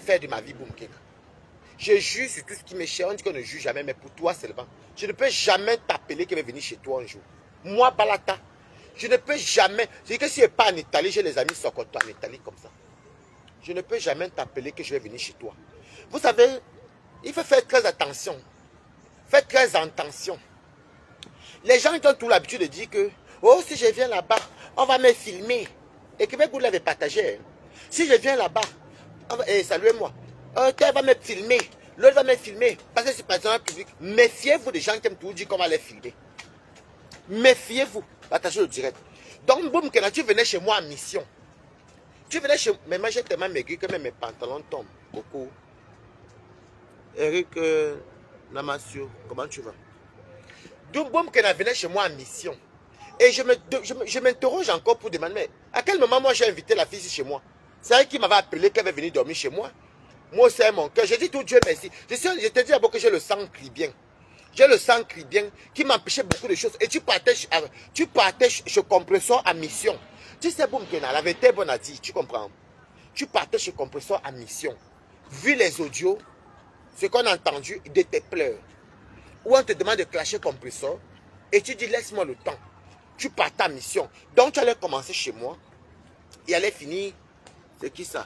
faire de ma vie, Boumkena. Je juge sur tout ce qui m'est cher. On dit qu'on ne juge jamais, mais pour toi seulement. Je ne peux jamais t'appeler que je vais venir chez toi un jour. Moi, Balata, je ne peux jamais. Je dis que si je ne suis pas en Italie, j'ai les amis Sokoto en Italie comme ça. Je ne peux jamais t'appeler que je vais venir chez toi. Vous savez, il faut faire très attention. Faites très attention. Les gens qui ont tout l'habitude de dire que, oh, si je viens là-bas, on va me filmer. Et que vous l'avez partagé. Si je viens là-bas, saluez-moi. Elle va me filmer. L'autre va me filmer. Parce que c'est personnel public. Méfiez-vous des gens qui aiment tout dire qu'on va les filmer. Méfiez-vous. Partagez le direct. Donc, boum, quand tu venais chez moi en mission. Tu venais chez moi. Mais moi, j'ai tellement maigri que même mes pantalons tombent beaucoup. Eric Namassio, comment tu vas? Donc, boum, quand elle venait chez moi en mission. Et je m'interroge encore pour demander, mais à quel moment moi j'ai invité la fille ici chez moi? C'est elle qui m'avait appelé qu'elle va venir dormir chez moi. Moi, c'est mon cœur. Je dis tout Dieu merci. Je te dis d'abord que j'ai le sang clibien. J'ai le sang clibien qui m'empêchait beaucoup de choses. Et tu partais chez Compresseur en mission. Tu sais, boum, Kena, la vérité est bonne à dire, tu comprends? Tu partais chez Compresseur en mission. Vu les audios, ce qu'on a entendu de tes pleurs. Ou on te demande de clasher Compresseur. Et tu dis, laisse-moi le temps. Tu partais en mission. Donc, tu allais commencer chez moi. Et allais finir. C'est qui ça?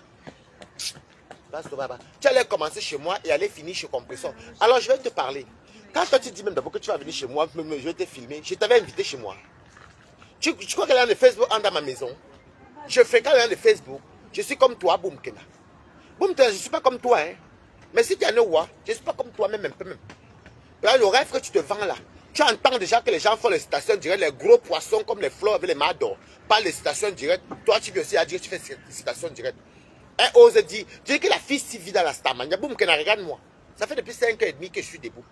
Tu allais commencer chez moi et aller finir chez Compresseur. Alors, je vais te parler. Quand toi, tu dis même d'abord que tu vas venir chez moi, je vais te filmer. Je t'avais invité chez moi. Tu crois qu'il y a de Facebook en dans ma maison? Je fréquente rien de Facebook. Je suis comme toi, Boum Kena. Boum Kena, je ne suis pas comme toi. Hein. Mais si tu es un roi, je ne suis pas comme toi, même un peu même. Le rêve que tu te vends là. Tu entends déjà que les gens font les stations directes, les gros poissons comme les fleurs avec les madors. Pas les stations directes. Toi, tu viens aussi à dire que tu fais des stations directes. Elle ose dire, tu dis que la fille si vit dans la Starmania. Boum, Kena, regarde-moi. Ça fait depuis 5h30 que je suis debout.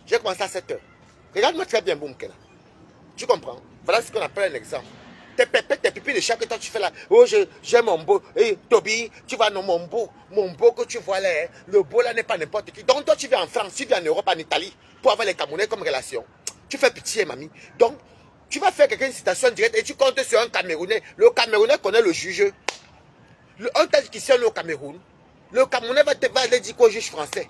J'ai commencé à 7h. Regarde-moi très bien, Boum Kena. Tu comprends? Voilà ce qu'on appelle un exemple. Tes pépettes, tes pipis de chat que toi tu fais là. Oh, j'ai mon beau. Hey, Toby, tu vois, non, mon beau que tu vois là. Hein, le beau là n'est pas n'importe qui. Donc, toi, tu viens en France, tu viens en Europe, en Italie, pour avoir les Camerounais comme relation. Tu fais pitié, mamie. Donc, tu vas faire quelqu'un une citation directe et tu comptes sur un Camerounais. Le Camerounais connaît le juge. Un tel qui sait au Cameroun. Le Camerounais va aller dire qu'au juge français.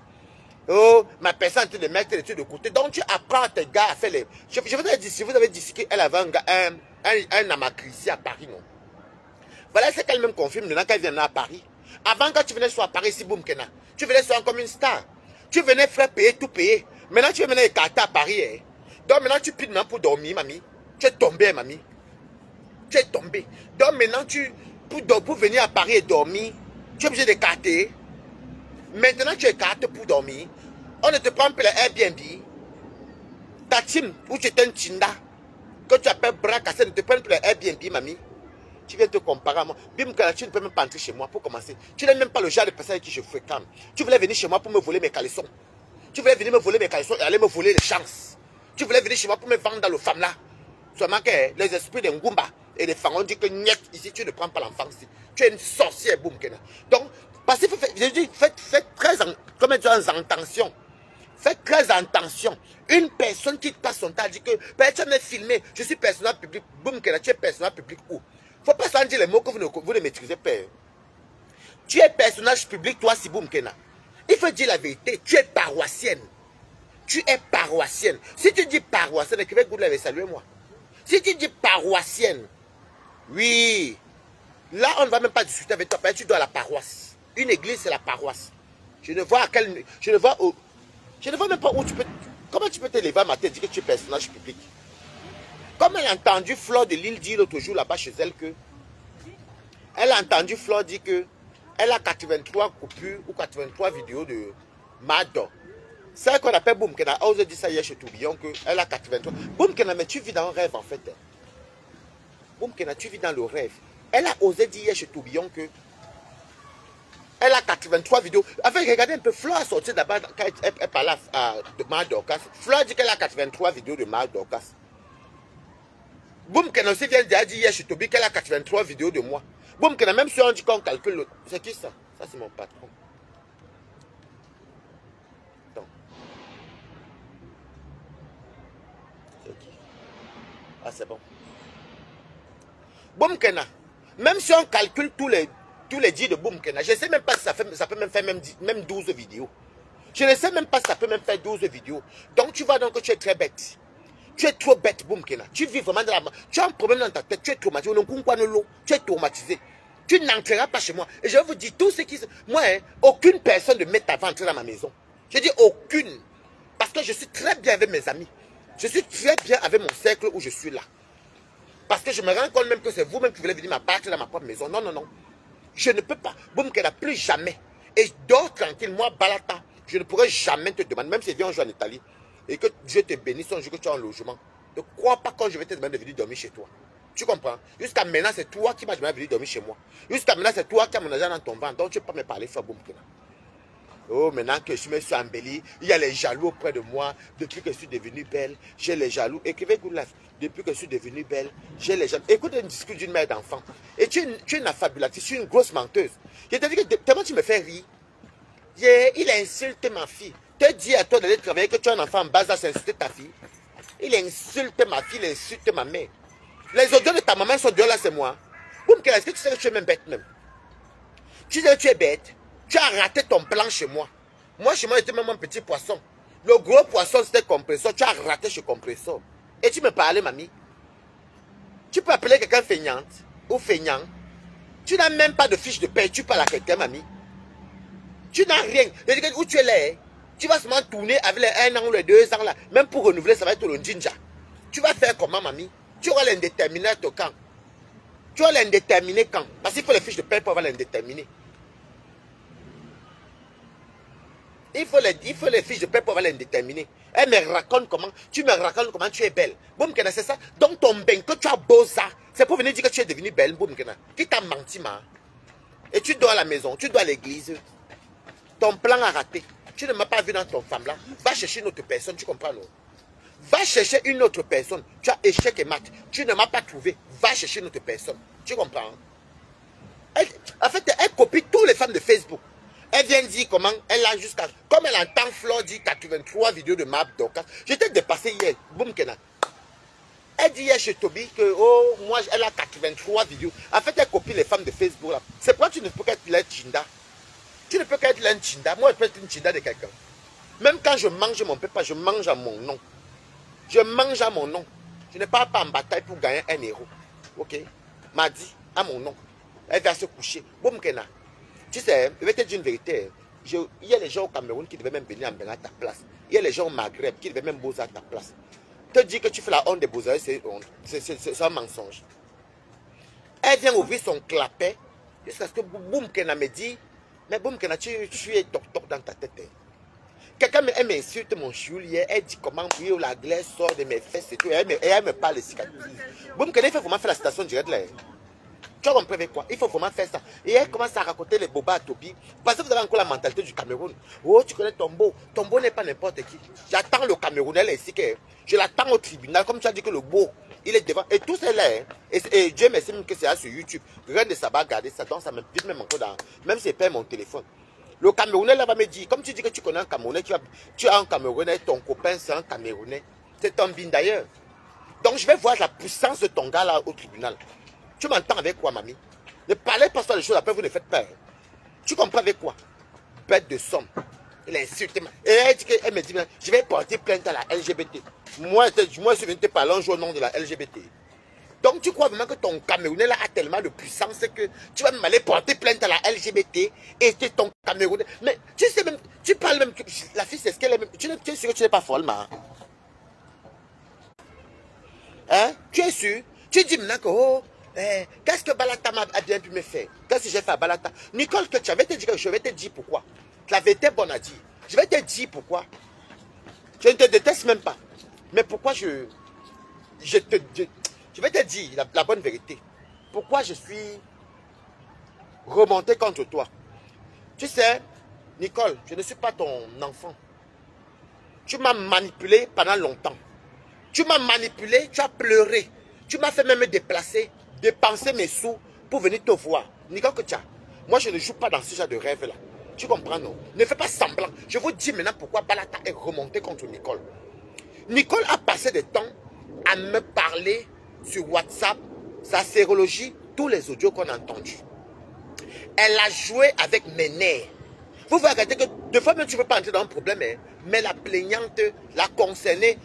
Oh, ma personne est en train de mettre les trucs de côté. Donc, tu apprends à tes gars à faire les... Je vous ai dit, si vous avez dit qu'elle avait un amacrici à Paris, non? Voilà ce qu'elle même confirme maintenant qu'elle vient à Paris. Avant, quand tu venais sur à Paris, si Boum Kena, tu venais sur comme une star. Tu venais faire payer, tout payer. Maintenant, tu venais écarter à Paris. Hein. Donc, maintenant, tu pides pour dormir, mamie. Tu es tombé, mamie. Tu es tombé. Donc, maintenant, pour venir à Paris et dormir, tu es obligé d'écarter. Maintenant, tu écartes pour dormir. On ne te prend plus les Airbnb. Ta team, où tu es un Tinda, que tu appelles bras cassés, ne te prennent plus les Airbnb, mamie. Tu viens te comparer à moi. Bim, tu ne peux même pas entrer chez moi pour commencer. Tu n'es même pas le genre de personne avec qui je fréquente. Tu voulais venir chez moi pour me voler mes caleçons. Tu voulais venir me voler mes caleçons et aller me voler les chances. Tu voulais venir chez moi pour me vendre dans le femme là. Seulement que les esprits de Ngumba et des femmes ont dit que niet, ici tu ne prends pas l'enfant ici. Tu es une sorcière, Boum Kena. Donc, parce que je dis, faites très attention. Faites très attention. Une personne qui passe son temps dit que personne n'est filmé. Je suis personnel public. Boum Kena, tu es personnel public où? Faut pas s'en dire les mots que vous ne maîtrisez pas. Tu es personnage public, toi, si Boum Kena. Il faut dire la vérité. Tu es paroissienne. Tu es paroissienne. Si tu dis paroissienne, écrivez Good Life et saluez-moi. Si tu dis paroissienne, oui, là, on ne va même pas discuter avec toi. Parce que tu dois à la paroisse. Une église, c'est la paroisse. Je ne vois même pas où tu peux... Comment tu peux te lever à matin et dire que tu es personnage public? Comme elle a entendu Flore de Lille dire l'autre jour là-bas chez elle que... Elle a entendu Flore dire que... Elle a 83 coupures ou 83 vidéos de Mado. C'est ce qu'on appelle Boum Kena. On dit ça hier chez Tourbillon qu'elle a 83. Boum Kena, mais tu vis dans un rêve en fait. Boum Kena, tu vis dans le rêve. Elle a osé dire hier chez Tourbillon que... Elle a 83 vidéos. Enfin, regardez un peu, Flore a sorti d'abord quand elle parlait de Mar Dorcas. Flore dit qu'elle a 83 vidéos de Mar Dorcas. Boum Kena aussi vient de dire hier chez Toby qu'elle a 83 vidéos de moi. Boum Kena, même si on dit qu'on calcule, c'est qui ça? Ça c'est mon patron. Donc. C'est qui? Ah c'est bon. Boum Kena, même si on calcule tous les tous les dits de Boumkena. Je ne sais même pas si ça peut même faire même 12 vidéos. Je ne sais même pas si ça peut même faire 12 vidéos. Donc tu vois donc que tu es très bête. Tu es trop bête, Boumkena. Tu vis vraiment dans la... Tu as un problème dans ta tête. Tu es traumatisé. Tu es traumatisé. Tu n'entreras pas chez moi. Et je vais vous dire, tout ce qui... Moi, hein, aucune personne ne m'est avant entrer dans ma maison. Je dis aucune. Parce que je suis très bien avec mes amis. Je suis très bien avec mon cercle où je suis là. Parce que je me rends compte même que c'est vous-même qui voulez venir m'abattre dans ma propre maison. Non, non, non. Je ne peux pas. Boumkena, plus jamais. Et dors tranquille. Moi, Balata, je ne pourrai jamais te demander, même si je viens un jour en Italie, et que Dieu te bénisse un jour que tu as un logement. Ne crois pas quand je vais te demander de venir dormir chez toi. Tu comprends? Jusqu'à maintenant, c'est toi qui m'as demandé de venir dormir chez moi. Jusqu'à maintenant, c'est toi qui as mon argent dans ton ventre. Donc, tu ne peux pas me parler, frère Boumkena. Oh, maintenant que je me suis embellie, il y a les jaloux auprès de moi. Depuis que je suis devenue belle, j'ai les jaloux. Écrivez Good Life. Depuis que je suis devenue belle, j'ai les jaloux. Écoute une discussion d'une mère d'enfant. Et tu es une affabulatrice, tu es une grosse menteuse. Je te dis que tellement tu me fais rire. Il insulte ma fille. Te dit à toi d'aller travailler que tu as un enfant en bas âge, insulter ta fille. Il insulte ma fille, il insulte ma mère. Les audios de ta maman sont dehors là, c'est moi. Boumkena, est-ce que tu sais que tu es même bête même? Tu sais que tu es bête. Tu as raté ton plan chez moi. Moi, chez moi, j'étais même un petit poisson. Le gros poisson, c'était compresseur. Tu as raté chez compresseur. Et tu me parlais, mamie. Tu peux appeler quelqu'un feignante ou feignant. Tu n'as même pas de fiche de paie. Tu parles à quelqu'un, mamie. Tu n'as rien. Je dis où tu es là. Hein? Tu vas seulement tourner avec les 1 an ou les 2 ans là. Même pour renouveler, ça va être le ninja. Tu vas faire comment, mamie? Tu auras l'indéterminé à ton camp. Tu auras l'indéterminé quand? Parce qu'il faut les fiches de paie pour avoir l'indéterminé. Il faut les fiches de paie pour avoir l'indéterminé. Elle me raconte comment, tu me racontes comment tu es belle. Boumkena, c'est ça. Donc ton bain, que tu as beau ça, c'est pour venir dire que tu es devenue belle, Boumkena. Qui t'a menti, ma? Et tu dois à la maison, tu dois à l'église. Ton plan a raté. Tu ne m'as pas vu dans ton femme là. Va chercher une autre personne, tu comprends, non? Va chercher une autre personne. Tu as échec et mat. Tu ne m'as pas trouvé. Va chercher une autre personne. Tu comprends? En fait, elle copie toutes les femmes de Facebook. Elle vient dire comment elle a jusqu'à... Comme elle entend Flore dire 83 vidéos de Map Dorcas. J'étais dépassé hier. Boumkena. Elle dit hier chez Toby que, oh, moi, elle a 83 vidéos. En fait, elle copie les femmes de Facebook là. C'est pourquoi tu ne peux qu'être l'Intinda. Tu ne peux qu'être l'Intinda. Moi, je peux être l'Intinda de quelqu'un. Même quand je mange mon pépa, je mange à mon nom. Je mange à mon nom. Je ne pars pas en bataille pour gagner 1 euro. Ok? M'a dit à mon nom. Elle va se coucher. Boumkena. Tu sais, je vais te dire une vérité. Il y a les gens au Cameroun qui devaient même venir en à ta place. Il y a les gens au Maghreb qui devaient même bosser à ta place. Te dire que tu fais la honte des beaux-arts, c'est un mensonge. Elle vient ouvrir son clapet jusqu'à ce que Boumkena me dit, mais Boumkena, tu es toc-toc dans ta tête. Quelqu'un m'insulte mon chioul hier, elle dit comment la glace sort de mes fesses et tout. Et elle me parle de cicatrices. Boumkena, il faut vraiment faire la station directe là. Tu as compris avec quoi? Il faut vraiment faire ça. Et elle commence à raconter les bobas à Toby. Parce que vous avez encore la mentalité du Cameroun. Oh, tu connais Tombo. Tombo n'est pas n'importe qui. J'attends le Camerounais ici. Je l'attends au tribunal. Comme tu as dit que le beau, il est devant. Et tout c'est là. Et Dieu merci même que c'est là sur YouTube. Rien de ça va garder ça. Donc ça me vite même encore dans... Même si je perds mon téléphone. Le Camerounais là va me dire, comme tu dis que tu connais un Camerounais, tu as un Camerounais, ton copain c'est un Camerounais. C'est un bin d'ailleurs. Donc je vais voir la puissance de ton gars là au tribunal. Tu m'entends avec quoi, mamie? Ne parlez pas sur les choses, après vous ne faites pas. Tu comprends avec quoi? Bête de somme. Elle insulte. Et elle me dit, je vais porter plainte à la LGBT. Moi, je suis venu te parler un jour au nom de la LGBT. Donc tu crois vraiment que ton Camerounais là a tellement de puissance que tu vas même aller porter plainte à la LGBT et c'est ton Camerounais. Mais tu sais même, tu parles même, la fille c'est ce qu'elle est même. Tu es sûr que tu n'es pas folle, ma? Hein? Tu es sûr? Tu dis maintenant que, oh, qu'est-ce que Balata a bien pu me faire? Qu'est-ce que j'ai fait à Balata? Nicole, que je vais te dire pourquoi. La vérité est bonne à dire. Je vais te dire pourquoi. Je ne te déteste même pas. Mais pourquoi je vais te dire la bonne vérité. Pourquoi je suis remonté contre toi? Tu sais, Nicole, je ne suis pas ton enfant. Tu m'as manipulé pendant longtemps. Tu m'as manipulé, tu as pleuré. Tu m'as fait même me déplacer, dépenser mes sous pour venir te voir. Nicole Kocha, moi je ne joue pas dans ce genre de rêve là. Tu comprends, non? Ne fais pas semblant. Je vous dis maintenant pourquoi Balata est remonté contre Nicole. Nicole a passé du temps à me parler sur WhatsApp, sa sérologie, tous les audios qu'on a entendus. Elle a joué avec mes nerfs. Vous voyez que deux fois même tu ne veux pas entrer dans un problème, hein, mais la plaignante, la concernée,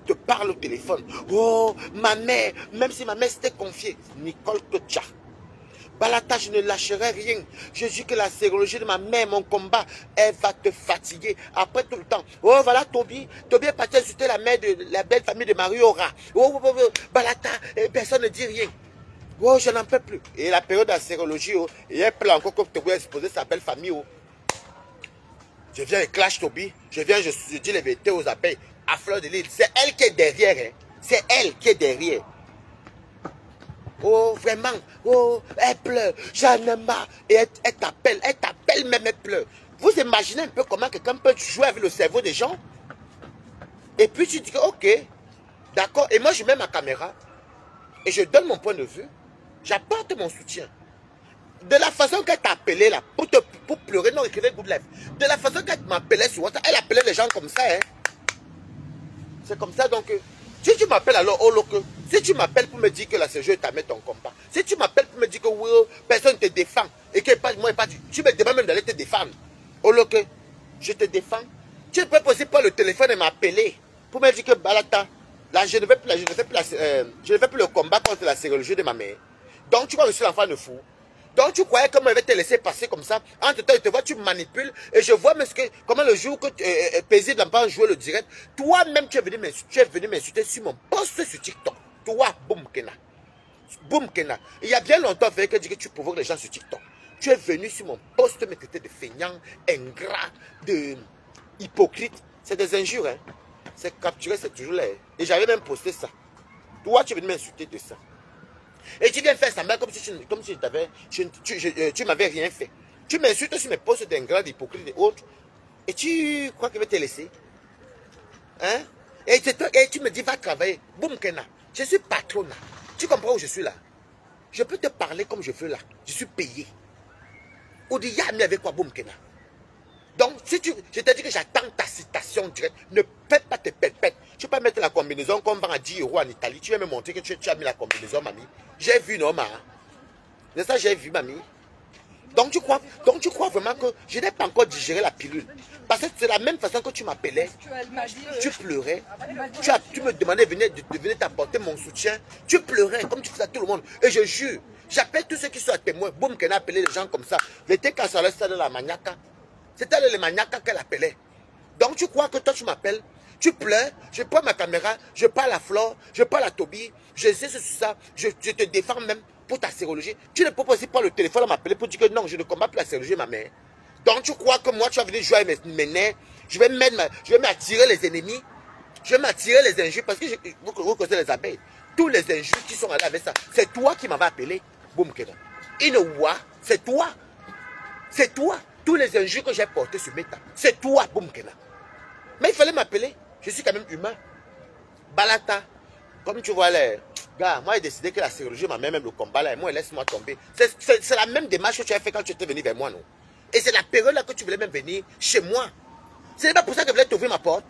te parle au téléphone. Oh, ma mère, même si ma mère s'était confiée, Nicole Totcha. Balata, je ne lâcherai rien. Je dis que la sérologie de ma mère, mon combat, elle va te fatiguer. Après tout le temps. Oh, voilà Toby. Toby est parti insulter la mère de la belle famille de Mariora. Oh, Balata, personne ne dit rien. Oh, je n'en peux plus. Et la période de la sérologie, oh, et elle pleure encore que Toby a exposé sa belle famille. Oh. Je viens et clash Toby. Je viens, je dis les vérités aux abeilles. À fleur de l'île. C'est elle qui est derrière. Hein. C'est elle qui est derrière. Oh, vraiment. Oh, elle pleure. J'en ai marre. Et elle t'appelle même, elle pleure. Vous imaginez un peu comment quelqu'un peut jouer avec le cerveau des gens? Et puis tu dis, ok, d'accord. Et moi, je mets ma caméra. Et je donne mon point de vue. J'apporte mon soutien. De la façon qu'elle t'a appelé là, pour pleurer, non, écrivez good life. De la façon qu'elle m'appelait sur WhatsApp, elle appelait les gens comme ça. Hein. C'est comme ça donc. Si tu m'appelles alors, oh loco, si tu m'appelles pour me dire que la CGE t'a mis ton combat, si tu m'appelles pour me dire que oui, personne ne te défend, et que moi, tu me demandes même d'aller te défendre, oh loco, je te défends. Tu ne peux poser pas le téléphone et m'appeler pour me dire que Balata, là, je ne fais plus le combat contre la sérologie de ma mère. Donc tu vois que je suis l'enfant de fou. Donc tu croyais comment elle va te laisser passer comme ça. Entre temps, je te vois, tu manipules. Et je vois même comment le jour que Paisible n'a pas joué le direct, toi-même tu es venu m'insulter sur mon post sur TikTok. Toi, boum Kena. Boum Kena. Il y a bien longtemps, il fallait que tu provoques les gens sur TikTok. Tu es venu sur mon post me traiter de feignant, ingrat, de hypocrite. C'est des injures. Hein. C'est capturé, c'est toujours là. Et j'avais même posté ça. Toi, tu es venu m'insulter de ça. Et tu viens faire ça comme si tu m'avais rien fait. Tu m'insultes sur mes postes d'ingrat, d'hypocrite et autres. Et tu crois que je vais te laisser? Hein? Et tu me dis, va travailler. Boum Kena. Je suis patron là. Tu comprends où je suis là? Je peux te parler comme je veux là. Je suis payé. Ou dit, Yami avec quoi, Boum Kena? Donc, si je te dis que j'attends ta citation directe, ne fais pas tes pètes. Tu peux pas mettre la combinaison qu'on vend à 10 € en Italie. Tu vas me montrer que tu as mis la combinaison, mamie. J'ai vu, non, ma. C'est ça, j'ai vu, mamie. Donc, tu crois vraiment que je n'ai pas encore digéré la pilule. Parce que c'est la même façon que tu m'appelais. Tu pleurais. Tu me demandais de venir t'apporter mon soutien. Tu pleurais comme tu faisais à tout le monde. Et je jure, j'appelle tous ceux qui sont à témoin. Boum, qu'elle a appelé les gens comme ça. L'été quand ça allait de la maniaca. C'était le maniaca qu'elle appelait. Donc tu crois que toi tu m'appelles, tu pleures, je prends ma caméra, je parle à Flore, je parle à Toby, je sais ça, je te défends même pour ta sérologie. Tu ne peux pas aussi prendre le téléphone à m'appeler pour dire que non, je ne combats plus la sérologie de ma mère. Donc tu crois que moi tu vas venir jouer avec mes nerfs, je vais m'attirer les ennemis, je vais m'attirer les injures parce que vous connaissez les abeilles. Tous les injures qui sont allés avec ça, c'est toi qui m'avais appelé. Boum, Kena. Inoua, c'est toi. C'est toi. Tous les injures que j'ai portés sur Meta, c'est toi, Boum Kena. Mais il fallait m'appeler. Je suis quand même humain. Balata, comme tu vois là, gars, moi j'ai décidé que la sérologie m'a même le combat là, et moi laisse-moi tomber. C'est la même démarche que tu as fait quand tu étais venu vers moi, non? Et c'est la période là que tu voulais même venir chez moi. Ce n'est pas pour ça que je voulais t'ouvrir ma porte.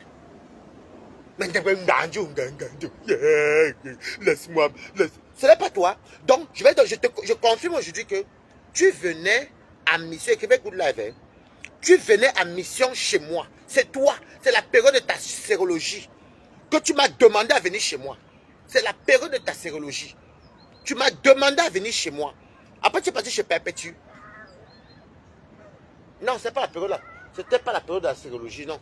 Laisse-moi. Ce n'est pas toi. Donc, je confirme aujourd'hui que tu venais à mission, écrivez Good Life, hein. Tu venais à mission chez moi. C'est toi. C'est la période de ta sérologie que tu m'as demandé à venir chez moi. C'est la période de ta sérologie. Tu m'as demandé à venir chez moi. Après, tu es parti chez Perpétue. Non, c'est pas la période là. C'était pas la période de la sérologie, non.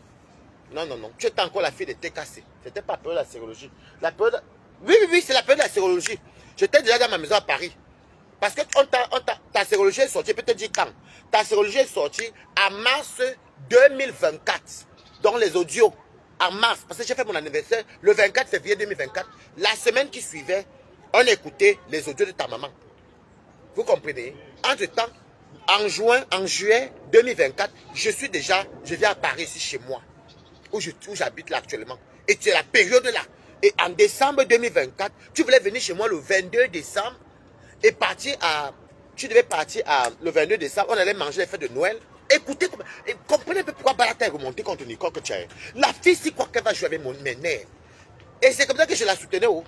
Non. Tu étais encore la fille de TKC. C'était pas la période de la sérologie. La période... Oui, c'est la période de la sérologie. J'étais déjà dans ma maison à Paris. Parce que ta sérologie est sortie, peut-être dire quand. Ta sérologie est sortie en mars 2024. Dans les audios. En mars. Parce que j'ai fait mon anniversaire le 24 février 2024. La semaine qui suivait, on écoutait les audios de ta maman. Vous comprenez? Entre-temps, en juillet 2024, je viens à Paris ici chez moi. Où j'habite là actuellement. Et c'est la période là. Et en décembre 2024, tu voulais venir chez moi le 22 décembre. Et tu devais partir le 22 décembre, on allait manger les fêtes de Noël. Écoutez, comprenez un peu pourquoi Balata est remontée contre Nicole que tu as. La fille, si quoi qu'elle va jouer avec mes nerfs. Et c'est comme ça que je la soutenais. Oh.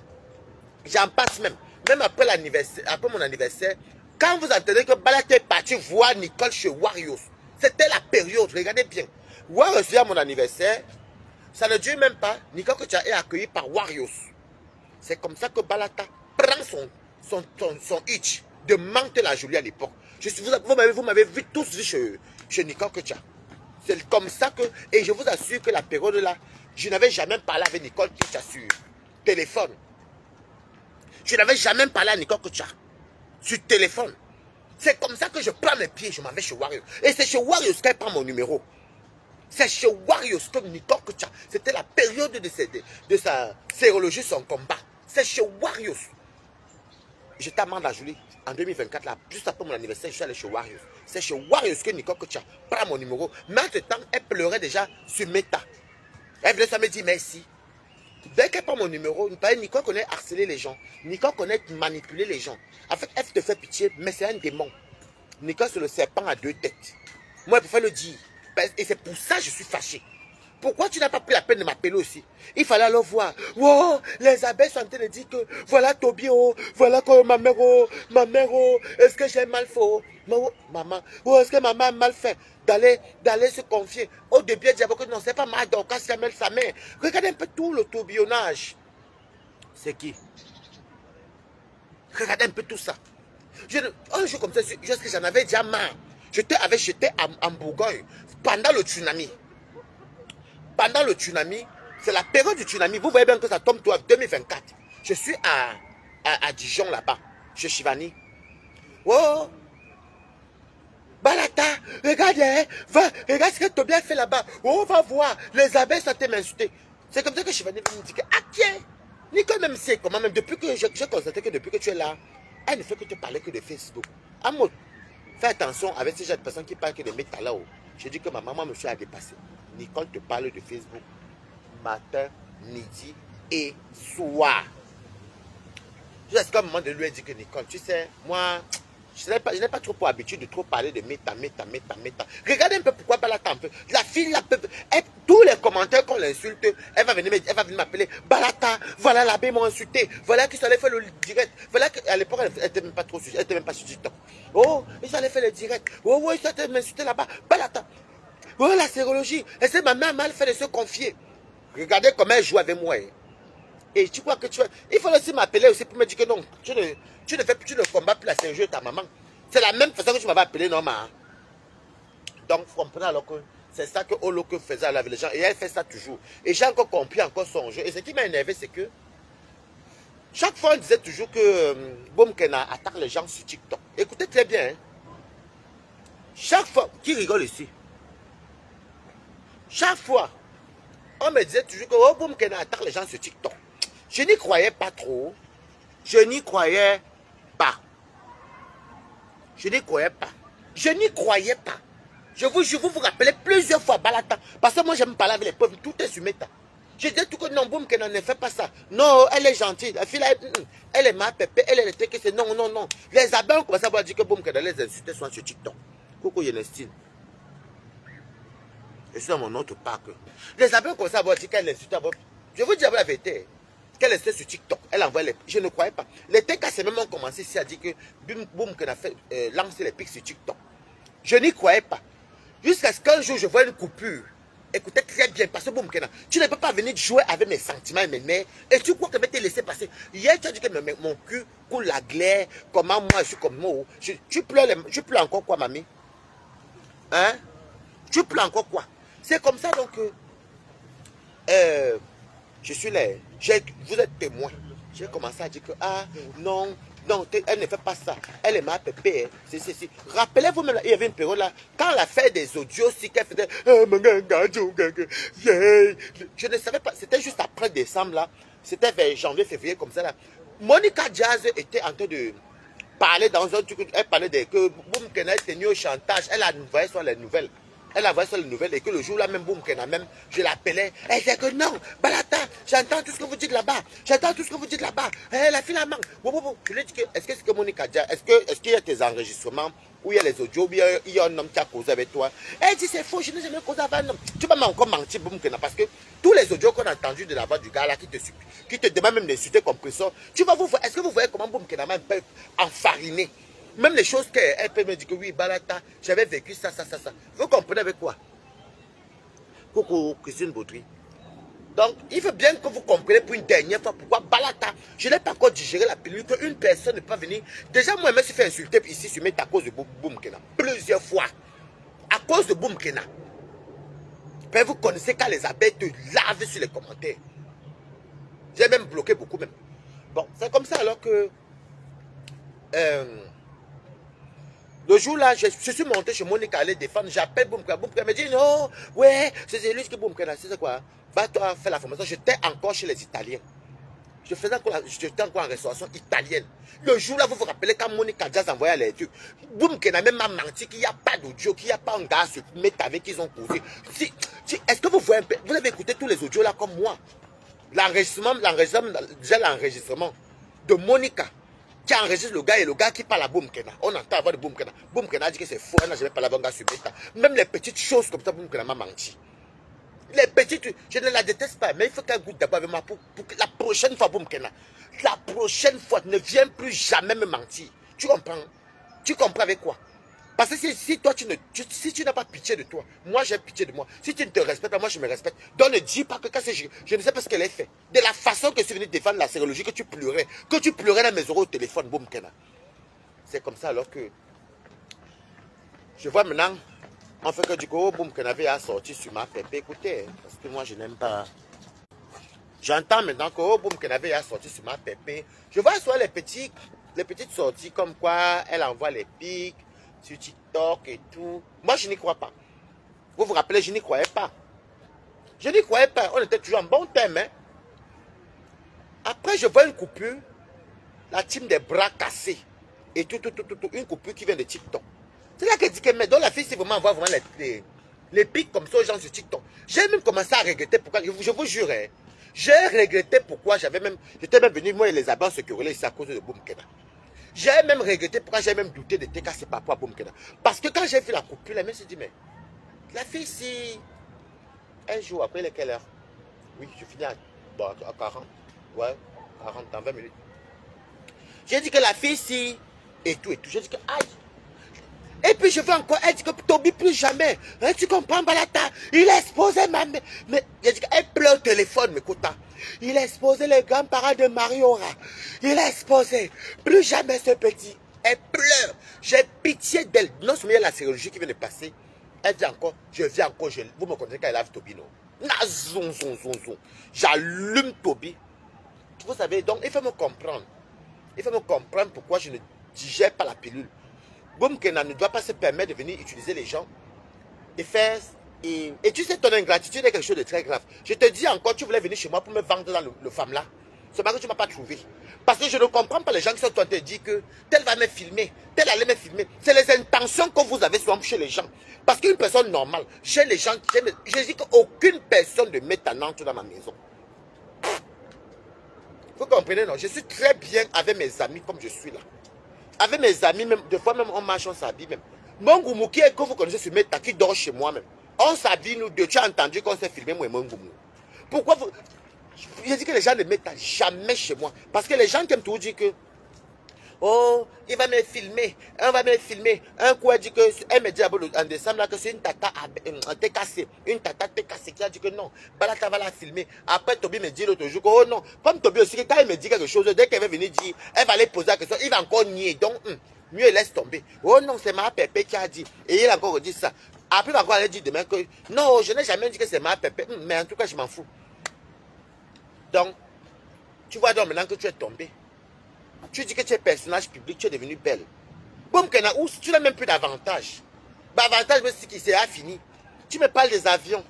J'en passe même. Même après mon anniversaire, Quand vous entendez que Balata est parti voir Nicole chez Warriors, c'était la période, regardez bien. Warriors, à mon anniversaire, ça ne dure même pas. Nicole Kocha est accueilli par Warriors. C'est comme ça que Balata prend son hitch de Mantes la Jolie à l'époque. Vous m'avez vu tous vu chez Nicole Kocha. C'est comme ça que, et je vous assure que la période là, je n'avais jamais parlé avec Nicole Kocha sur téléphone. Je n'avais jamais parlé à Nicole Kocha sur téléphone. C'est comme ça que je prends mes pieds, je m'en vais chez Warriors. Et c'est chez Warriors qu'elle prend mon numéro. C'est chez Warriors que Nicole Kocha, c'était la période de sa sérologie, son combat. C'est chez Warriors. J'étais à Mantes-la-Jolie en 2024, là, juste après mon anniversaire, je suis allé chez Warriors. C'est chez Warriors que Nicole Kocha prend mon numéro. Mais entre-temps, elle pleurait déjà sur Meta. Elle venait ça me dit merci. Dès qu'elle prend mon numéro, Nicole connaît harceler les gens. Nicole connaît manipuler les gens. En fait, elle te fait pitié, mais c'est un démon. Nicole, c'est le serpent à deux têtes. Moi, je préfère le dire. Et c'est pour ça que je suis fâché. Pourquoi tu n'as pas pris la peine de m'appeler aussi? Il fallait alors voir. Wow, les abeilles sont en train de dire que voilà Tobio, voilà que ma mère, est-ce que j'ai mal fait? Maman, est-ce que maman a mal fait d'aller se confier? Au début, elle disait que non, c'est pas mal, donc quand c'est sa mère. Regardez un peu tout le tourbillonnage. C'est qui? Regardez un peu tout ça. Un jour comme ça, j'en avais déjà marre. J'étais en Bourgogne pendant le tsunami. Pendant le tsunami, c'est la période du tsunami. Vous voyez bien que ça tombe tout en 2024. Je suis à Dijon là-bas, chez Chivani. Oh, Balata, regardez, regarde ce que Tobias fait là-bas. Oh, va voir, les abeilles sont m'insulter. C'est comme ça que Chivani me dit que, ah tiens, Nicole même sait comment, même depuis que j'ai constaté que depuis que tu es là, elle ne fait que te parler que de Facebook. Amot, fais attention avec ces gens de personnes qui parlent que de mettre là-haut. Je dis que ma maman me a dépassé. Nicole te parle de Facebook matin, midi et soir. Jusqu'à un moment de lui dire que Nicole, tu sais, moi, je n'ai pas trop pour habitude de trop parler de méta. Regardez un peu pourquoi Balata un peu. La fille, tous les commentaires qu'on l'insulte, elle va venir m'appeler Balata, voilà l'abbé m'a insulté, voilà qu'ils allaient faire le direct. Voilà qu'à l'époque, elle n'était même pas trop elle était même pas sur TikTok. Oh, ils allaient faire le direct. Oh, ils allaient m'insulter là-bas. Balata. Oh, la sérologie. Et c'est ma mère mal fait de se confier. Regardez comment elle joue avec moi. Et tu crois que tu vas... Il faut aussi m'appeler aussi pour me dire que non, tu ne combats plus la sérologie de ta maman. C'est la même façon que tu m'avais appelé, non, ma. Donc, vous comprenez alors que c'est ça que Oloko faisait avec les gens. Et elle fait ça toujours. Et j'ai encore compris encore son jeu. Et ce qui m'a énervé, c'est que chaque fois, on disait toujours que Boumkena attaque les gens sur TikTok. Écoutez très bien. Hein. Chaque fois, qui rigole ici? Chaque fois, on me disait toujours que oh, Boumkena attaque les gens sur TikTok. Je n'y croyais pas trop. Je n'y croyais pas. Je n'y croyais pas. Je n'y croyais pas. Je vous rappelais plusieurs fois Balata. Parce que moi, j'aime parler avec les peuples. Tout est sur Meta. Je disais tout que non, Boumkena ne fait pas ça. Non, elle est gentille. La fille, elle est ma pépé. Elle est que c'est non, non, non. Les abeilles ont commencé à dire que Boumkena les insulter sont sur TikTok. Coucou Yenestine. Je suis dans mon autre parc. Les abeilles ont commencé à dire qu'elle insultait. Je vous dis la vérité. Qu'elle était sur TikTok. Elle envoie les... Je ne croyais pas. Les TKC même ont commencé ici à dire que Boumkena a fait lancer les pics sur TikTok. Je n'y croyais pas. Jusqu'à ce qu'un jour, je vois une coupure. Écoutez très bien, parce que Boumkena, tu ne peux pas venir jouer avec mes sentiments et mes nerfs. Et tu crois que je vais te laisser passer. Hier, tu as dit que mon cul coule la glaire. Comment moi, je suis comme moi. Tu pleures encore quoi, mamie? Hein? Tu pleures encore quoi? C'est comme ça, donc... je suis là. Vous êtes témoin. J'ai commencé à dire que, ah, non, non, elle ne fait pas ça. Elle est ma pépé. Si. Rappelez-vous même, il y avait une période là, quand elle a fait des audios, si qu'elle faisait, je ne savais pas, c'était juste après décembre là, c'était vers janvier, février, comme ça là. Monica Jazz était en train de parler dans un truc, elle parlait de que Boumkena est tenu au chantage, elle a envoyé sur les nouvelles. Elle a envoyé sur les nouvelles et que le jour là même, Boumkena même, je l'appelais. Elle disait que non, Balata, j'entends tout ce que vous dites là-bas. J'entends tout ce que vous dites là-bas. La fille la manque. Je lui ai dit que, est-ce que c'est que Monica Dia, est-ce qu'il y a tes enregistrements, où il y a les audios, où il y a un homme qui a causé avec toi? Elle dit c'est faux, je n'ai jamais causé avec un homme. Tu vas encore mentir, Boumkena, parce que tous les audios qu'on a entendus de la voix du gars là qui te demande même d'insulter comme presseur, tu vas vous voir, est-ce que vous voyez comment Boumkena même peut enfariner? Même les choses qu'elle peut me dire que oui, Balata, j'avais vécu ça. Vous comprenez avec quoi? Coucou, Christine Baudry. Donc, il faut bien que vous compreniez pour une dernière fois pourquoi Balata, je n'ai pas encore digéré la pilule qu'une personne ne peut pas venir. Déjà, moi, je me suis fait insulter ici sur mes à cause de Boum Kena. Plusieurs fois. À cause de Boum Kena. Ben, vous connaissez quand les abeilles te lavent sur les commentaires. J'ai même bloqué beaucoup même. Bon, c'est comme ça alors que... le jour là, je suis monté chez Monica aller défendre. J'appelle Boumkena. Boumkena me dit non, ouais, c'est lui qui Boumkena. C'est quoi? Va toi faire la formation. J'étais encore chez les Italiens. J'étais encore en restauration italienne. Le jour là, vous vous rappelez quand Monica Jazz envoyait les trucs. Boumkena même m'a menti qu'il n'y a pas d'audio, qu'il n'y a pas un gars se mettre avec qu'ils ont causé. Est-ce que vous voyez un peu? Vous avez écouté tous les audios là comme moi? L'enregistrement, déjà l'enregistrement de Monica. Qui enregistre le gars et le gars qui parle à Boumkena. On entend avoir de Boumkena. Boumkena a dit que c'est faux, elle n'a jamais parlé à un gars sur Meta. Même les petites choses comme ça, Boumkena m'a menti. Les petites, je ne la déteste pas, mais il faut qu'elle goûte d'abord avec moi pour que la prochaine fois, Boumkena, la prochaine fois, ne viens plus jamais me mentir. Tu comprends? Tu comprends avec quoi? Parce que si toi, si tu n'as pas pitié de toi, moi j'ai pitié de moi. Si tu ne te respectes pas, moi je me respecte. Donc ne dis pas que quand je ne sais pas ce qu'elle a fait. De la façon que tu venais défendre la sérologie, que tu pleurais dans mes euros au téléphone, Boumkena. C'est comme ça alors que je vois maintenant, en fait que du coup, Boumkena avait sorti sur ma pépé. Écoutez, parce que moi je n'aime pas. J'entends maintenant que Boumkena avait sorti sur ma pépé. Je vois soit les petites sorties comme quoi elle envoie les pics sur TikTok et tout. Moi, je n'y crois pas. Vous vous rappelez, je n'y croyais pas. Je n'y croyais pas. On était toujours en bon terme. Hein? Après, je vois une coupure. La team des bras cassés. Et tout. Une coupure qui vient de TikTok. C'est là qu'elle dit que, mais dans la fille, c'est vraiment envoie vraiment les pics comme ça aux gens sur TikTok. J'ai même commencé à regretter pourquoi. Je vous jure, hein, j'ai regretté pourquoi j'étais même venu, moi et les abeilles se quereller ici à cause de Boumkena. J'ai même regretté pourquoi j'ai même douté de TK, c'est pas pour Boumkena. Parce que quand j'ai vu la coupure, la mère se dit, mais la fille, si un jour, après quelle heure? Oui, je finis à 40. Ouais, 40 dans 20 minutes. J'ai dit que la fille, si, et tout. J'ai dit que, aïe. Et puis je veux encore, elle dit que Toby plus jamais. Hein, tu comprends, Balata? Il a exposé ma mère. Mais j'ai dit qu'elle pleure au téléphone, mais écoute. Il a exposé les grands-parents de Mariora. Il a exposé. Plus jamais ce petit. Elle pleure. J'ai pitié d'elle. Non seulement il y a la chirurgie qui vient de passer. Elle dit encore, je viens encore. Vous me connaissez quand elle lave Toby, non? J'allume Toby. Vous savez, donc il faut me comprendre. Il faut me comprendre pourquoi je ne digère pas la pilule. Boumkena ne doit pas se permettre de venir utiliser les gens et faire... Et tu sais, ton ingratitude est quelque chose de très grave. Je te dis encore, tu voulais venir chez moi pour me vendre dans le femme là. C'est pas que tu ne m'as pas trouvé. Parce que je ne comprends pas les gens qui sont en train de te dire que tel va me filmer, tel allait me filmer. C'est les intentions que vous avez souvent chez les gens. Parce qu'une personne normale, chez les gens, je dis qu'aucune personne ne met un entre dans ma maison. Vous comprenez, non? Je suis très bien avec mes amis comme je suis là. Avec mes amis, même, des fois même on marche, on s'habille même. Mon Goumou qui est que vous connaissez sur Meta, qui dort chez moi même. On s'habille nous deux. Tu as entendu qu'on s'est filmé moi et mon Goumou. Pourquoi vous... Je dis que les gens ne mettent jamais chez moi. Parce que les gens qui aiment tout dire que oh, il va me filmer, on va me filmer. Un coup, elle dit que, elle me dit en décembre là, que c'est une tata TKC, une tata TKC qui a dit que non, Balata va la filmer. Après, Toby me dit l'autre jour que oh non, comme Toby aussi, quand elle me dit quelque chose, dès qu'elle va venir dire, elle va aller poser la question, il va encore nier. Donc, mieux laisse tomber. Oh non, c'est ma pépé qui a dit. Et il a encore dit ça. Après, il va encore aller dire demain que non, je n'ai jamais dit que c'est ma pépé. Mais en tout cas, je m'en fous. Donc, tu vois donc maintenant que tu es tombé. Tu dis que tu es personnage public, tu es devenu belle. Boumkena, tu n'as même plus d'avantage. L'avantage, c'est qu'il s'est fini. Tu me parles des avions.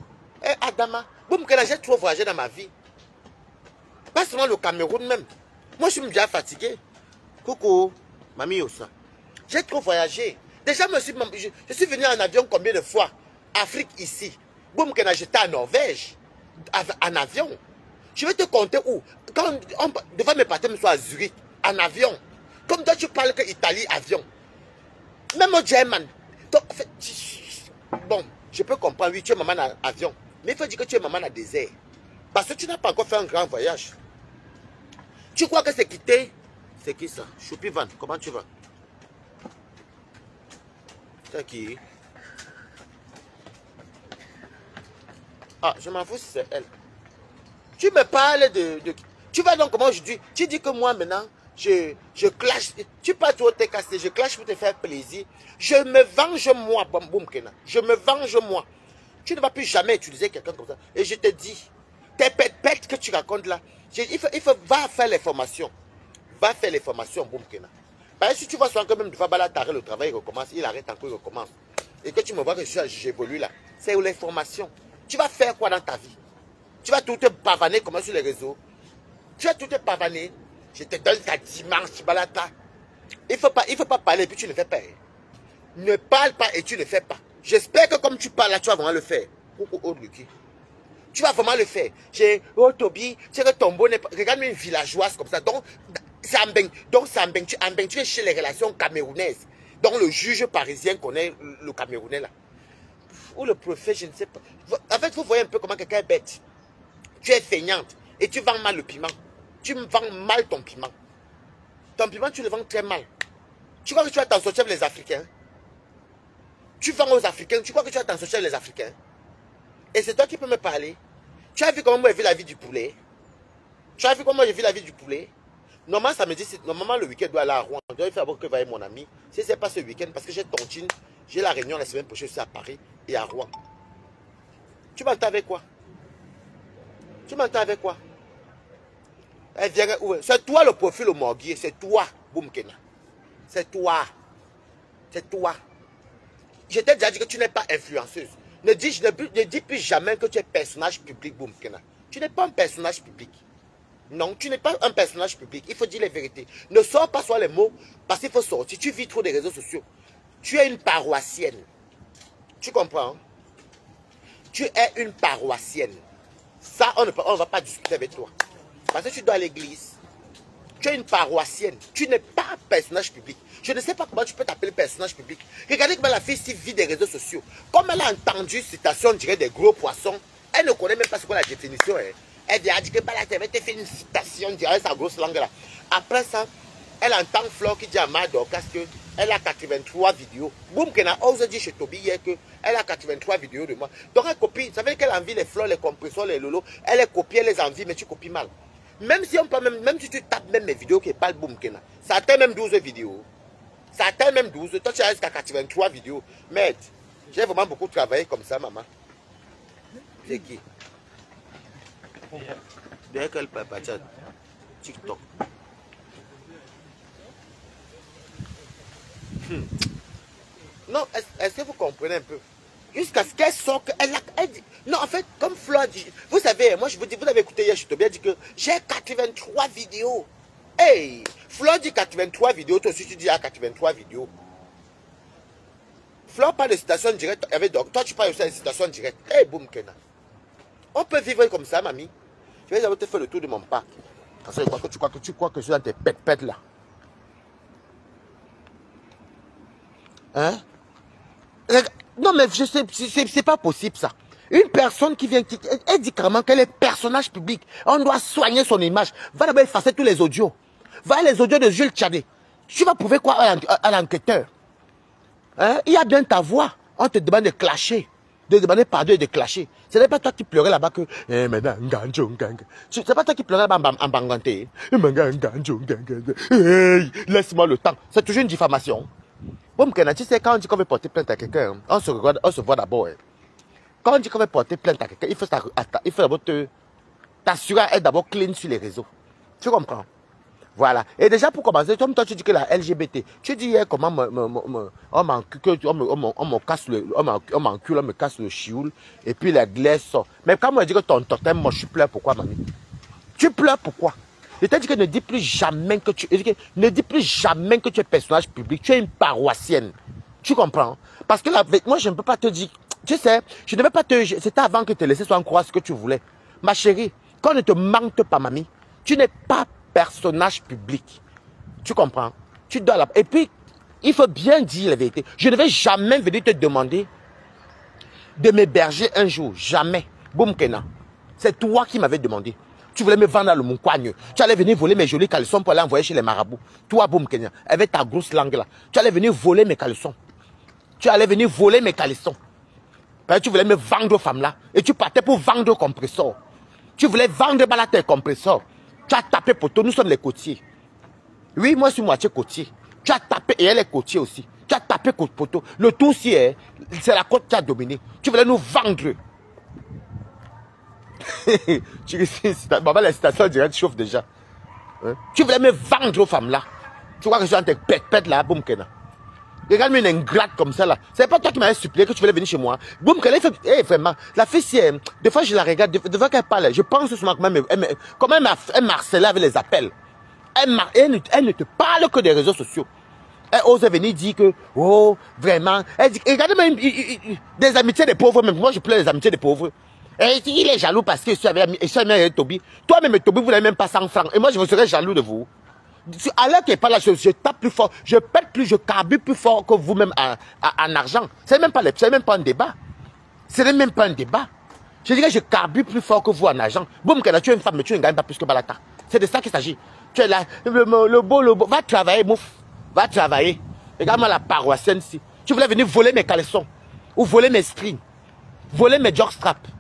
Eh, Adama, Boumkena, j'ai trop voyagé dans ma vie. Pas seulement le Cameroun même. Moi, je suis déjà fatigué. Coucou, Mamie Yossa. J'ai trop voyagé. Déjà, je suis venu en avion combien de fois? Afrique ici. Boumkena, j'étais en Norvège. En avion. Je vais te compter où. Quand devant mes partenaires, soit à Zurich. En avion. Comme toi, tu parles que Italie, avion. Même au German. Donc, en fait, bon, je peux comprendre, oui, tu es maman en avion. Mais il faut dire que tu es maman en désert. Parce que tu n'as pas encore fait un grand voyage. Tu crois que c'est quitté? C'est qui ça? Choupi Van, comment tu vas? C'est qui? Ah, je m'en fous si c'est elle. Tu me parles de... Tu vas donc comment aujourd'hui? Tu dis que moi maintenant, je clash. Tu parles trop t'es cassé, je clash pour te faire plaisir. Je me venge moi, Boum Kena. Je me venge moi. Tu ne vas plus jamais utiliser quelqu'un comme ça. Et je te dis, tes pètes que tu racontes là, va faire les formations. Va faire les formations, Boum Kena. Parce que si tu vois souvent que même de Fabala t'arrête le travail, il recommence, il arrête encore, il recommence. Et que tu me vois que j'évolue là, c'est les formations. Tu vas faire quoi dans ta vie? Tu vas tout te pavaner comme sur les réseaux. Tu vas tout te pavaner. Je te donne ta dimanche, balata. Il faut pas parler et puis tu ne fais pas. Ne parle pas et tu ne fais pas. J'espère que comme tu parles là, tu vas vraiment le faire. Tu vas vraiment le faire. Oh Toby, tu sais que ton bonnet, regarde-moi une villageoise comme ça. Donc, c'est tu es chez les relations camerounaises. Donc, le juge parisien connaît le Camerounais là. Ou le prophète, je ne sais pas. En fait, vous voyez un peu comment quelqu'un est bête. Tu es feignante et tu vends mal le piment. Tu me vends mal ton piment. Ton piment, tu le vends très mal. Tu crois que tu vas t'en sortir avec les Africains? Tu vends aux Africains, tu crois que tu vas t'en sortir avec les Africains? Et c'est toi qui peux me parler. Tu as vu comment moi j'ai vu la vie du poulet? Tu as vu comment j'ai vu la vie du poulet? Normalement, ça me dit, normalement le week-end doit aller à Rouen. Je dois faire que va mon ami. Si ce n'est pas ce week-end, parce que j'ai Tontine, j'ai la réunion la semaine prochaine aussi à Paris et à Rouen. Tu m'entends avec quoi? Tu m'entends avec quoi? Elle vient où? C'est toi le profil au morguier, c'est toi, Boum Kena. C'est toi. C'est toi. Je t'ai déjà dit que tu n'es pas influenceuse. Ne dis plus jamais que tu es personnage public, Boum Kena. Tu n'es pas un personnage public. Non, tu n'es pas un personnage public. Il faut dire les vérités. Ne sors pas sur les mots parce qu'il faut sortir. Tu vis trop des réseaux sociaux. Tu es une paroissienne. Tu comprends? Tu es une paroissienne. Ça, on ne va pas discuter avec toi. Parce que tu dois à l'église. Tu es une paroissienne. Tu n'es pas un personnage public. Je ne sais pas comment tu peux t'appeler personnage public. Regardez comment la fille s'y vit des réseaux sociaux. Comme elle a entendu citation, on dirait des gros poissons. Elle ne connaît même pas ce qu'est la définition. Hein. Elle vient dire que la TV te fait une citation, on dirait sa grosse langue là. Après ça, elle entend Flore qui dit à Madorcas qu'elle a 83 vidéos. Boum, qu'elle a osé dire chez Toby hier qu'elle a 83 vidéos de moi. Donc elle copie. Ça veut dire qu'elle envie les fleurs, les compresseurs, les lolos. Elle les copie, elle les envie, mais tu copies mal. Même si on peut même si tu tapes même mes vidéos qui parlent Boum Kena, ça atteint même 12 vidéos. Ça atteint même 12. Toi, tu as jusqu'à 83 vidéos. Mais j'ai vraiment beaucoup travaillé comme ça, maman. C'est qui? Dès qu'elle papa TikTok. Non, est-ce que vous comprenez un peu? Jusqu'à ce qu'elle sorte, elle dit. Non, en fait, comme Flore dit, vous savez, moi je vous dis, vous avez écouté hier, je te bien dit que j'ai 83 vidéos. Hey, Flore dit 83 vidéos, toi aussi tu dis 83 vidéos. Flore parle de citation directe avec toi, tu parles aussi de citation directe. Hey, Boum Kena. On peut vivre comme ça, mamie. Je vais d'abord te faire le tour de mon parc. Parce que tu crois que je suis dans tes pètes là. Hein? Non, mais je sais, c'est pas possible ça. Une personne qui vient, elle dit carrément qu'elle est personnage public. On doit soigner son image. Va d'abord effacer tous les audios. Va les audios de Jules Tchadé. Tu vas prouver quoi à l'enquêteur? Hein? Il y a bien ta voix. On te demande de clasher. De demander pardon et de clasher. Ce n'est pas toi qui pleurais là-bas que... C'est pas toi qui pleurais là-bas en banganté. Laisse-moi le temps. C'est toujours une diffamation. Boum Kena, tu sais, quand on dit qu'on veut porter plainte à quelqu'un, on se voit d'abord. Hein. Quand on dit qu'on veut porter plainte à quelqu'un, il faut d'abord t'assurer à être d'abord clean sur les réseaux. Tu comprends? Voilà. Et déjà pour commencer, comme toi tu dis que la LGBT, tu dis hier comment on me casse le chioul et puis la glace sort. Mais quand on me dit que ton totem, moi je pleure pourquoi, mamie? Tu pleures pourquoi? Je t'ai dit que ne dis plus jamais que tu es personnage public, tu es une paroissienne. Tu comprends? Parce que là, moi je ne peux pas te dire, tu sais, je ne vais pas te, c'était avant que te laisser soit croire ce que tu voulais. Ma chérie, quand on ne te manque pas, mamie, tu n'es pas personnage public. Tu comprends? Tu dois la... Et puis, il faut bien dire la vérité. Je ne vais jamais venir te demander de m'héberger un jour. Jamais. Boum Kena. C'est toi qui m'avais demandé. Tu voulais me vendre à le Moukwagne. Tu allais venir voler mes jolis caleçons pour aller envoyer chez les marabouts. Toi, Boum Kena, avec ta grosse langue là. Tu allais venir voler mes caleçons. Tu allais venir voler mes caleçons. Parce que tu voulais me vendre aux femmes là. Et tu partais pour vendre au compresseur. Tu voulais vendre tes compresseurs. Tu as tapé poteau, nous sommes les côtiers. Oui, moi je suis moitié côtier. Tu as tapé, et elle est côtier aussi. Tu as tapé poteau. Le tout aussi, c'est la côte qui a dominé. Tu voulais nous vendre. Maman, la citation directe chauffe déjà. Hein? Tu voulais me vendre aux femmes là. Tu crois que je suis en train de pète là, boum, Kena. Regarde-moi une ingrate comme ça là. C'est pas toi qui m'avais supplié que tu voulais venir chez moi. Boum, Kena, vraiment. La fille, si des fois je la regarde, des fois qu'elle parle, je pense souvent comment elle m'harcelait avec les appels. Elle ne te parle que des réseaux sociaux. Elle ose venir dire que, oh, vraiment. Elle dit, regardez-moi des amitiés des pauvres, même moi je pleure des amitiés des pauvres. Et il est jaloux parce que je suis avec Toby. Toi-même, Toby, vous n'avez même pas 100 francs. Et moi, je vous serais jaloux de vous. Alors qu'il n'est pas là, je tape plus fort, je pète plus, je carbure plus fort que vous-même en argent. Ce n'est même pas un débat. Ce n'est même pas un débat. Je dirais que je carbure plus fort que vous en argent. Boum, tu es une femme, mais tu ne gagnes pas plus que Balata. C'est de ça qu'il s'agit. Tu es là, le beau. Va travailler, mouf. Va travailler. Regarde-moi la paroissienne ici. Tu voulais venir voler mes caleçons. Ou voler mes strings. Voler mes jockstraps.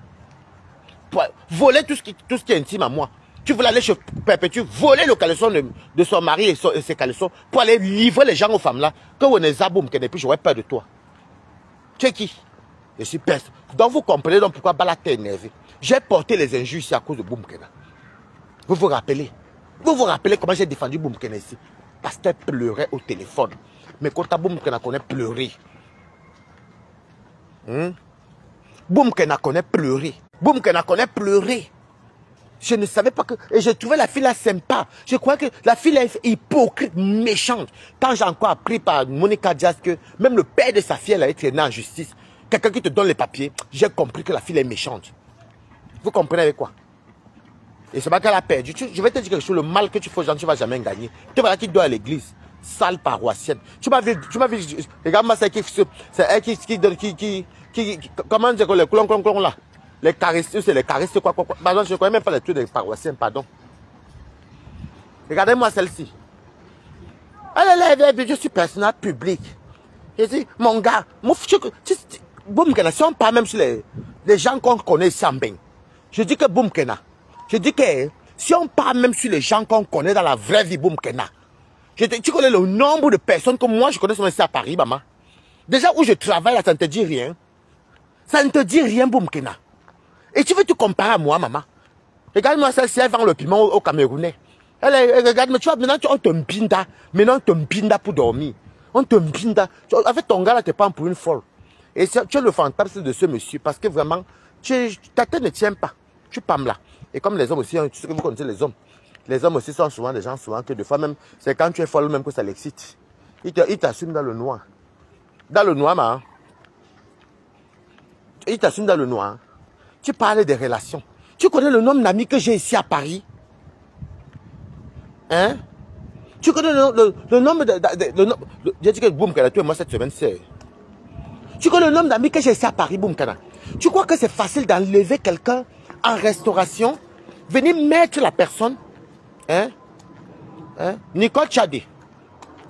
Voler tout ce qui est intime à moi. Tu voulais aller chez Perpétue, voler le caleçon de son mari et ses caleçons pour aller livrer les gens aux femmes là. Que on est zaboum, qu'elle n'est plus, j'aurais peur de toi. Tu es qui? Je suis personne. Donc vous comprenez donc pourquoi Balata est énervé. J'ai porté les injures ici à cause de Boumkena. Vous vous rappelez? Vous vous rappelez comment j'ai défendu Boumkena ici? Parce qu'elle pleurait au téléphone. Mais quand ta Boumkena connaît pleurer. Boumkena connaît pleurer. Boumkena connaît pleurer. Je ne savais pas que... Et je trouvais la fille là sympa. Je croyais que la fille est hypocrite, méchante. Quand j'ai encore appris par Monica Diaz que même le père de sa fille, elle a été traîné en justice. Quelqu'un qui te donne les papiers, j'ai compris que la fille est méchante. Vous comprenez avec quoi? Et c'est pas qu'elle a perdu. Je vais te dire quelque chose, le mal que tu fais aux gens, tu ne vas jamais gagner. Tu vas qui doit à l'église. Sale paroissienne. Tu m'as vu, regarde-moi, c'est elle qui donne, comment dire, le clon là. Les caresses, c'est les caresses, quoi. Pardon, je ne connais même pas les trucs des paroissiens, pardon. Regardez-moi celle-ci. Je suis personnage public. Je dis, mon gars, si on parle même sur les gens qu'on connaît ici en Bain. Je dis que Boumkena. Je dis que si on parle même sur les gens qu'on connaît dans la vraie vie, Boumkena. Tu connais le nombre de personnes que moi je connais ici à Paris, maman. Déjà où je travaille, là, ça ne te dit rien. Ça ne te dit rien, Boumkena. Et tu veux te comparer à moi, maman? Regarde-moi celle-ci, elle vend le piment au Camerounais. Regarde, mais tu vois, maintenant, on te mbinda. Maintenant, on te mbinda pour dormir. On te mbinda. Avec ton gars, là, tu te prends pour une folle. Et tu es le fantasme de ce monsieur. Parce que vraiment, ta tête ne tient pas. Tu pams là. Et comme les hommes aussi, tu sais que vous connaissez les hommes. Les hommes aussi sont souvent des gens, souvent que des fois même, c'est quand tu es folle même que ça l'excite. Ils t'assument dans le noir. Dans le noir, maman. Ils t'assument dans le noir. Tu parles des relations. Tu connais le nombre d'amis que j'ai ici à Paris? Hein? Tu connais le nombre de... J'ai dit que Boumkena, tu et moi cette semaine, c'est... Tu connais le nombre d'amis que j'ai ici à Paris, Boumkena? Tu crois que c'est facile d'enlever quelqu'un en restauration? Venir mettre la personne? Hein? Nicole Tchadé.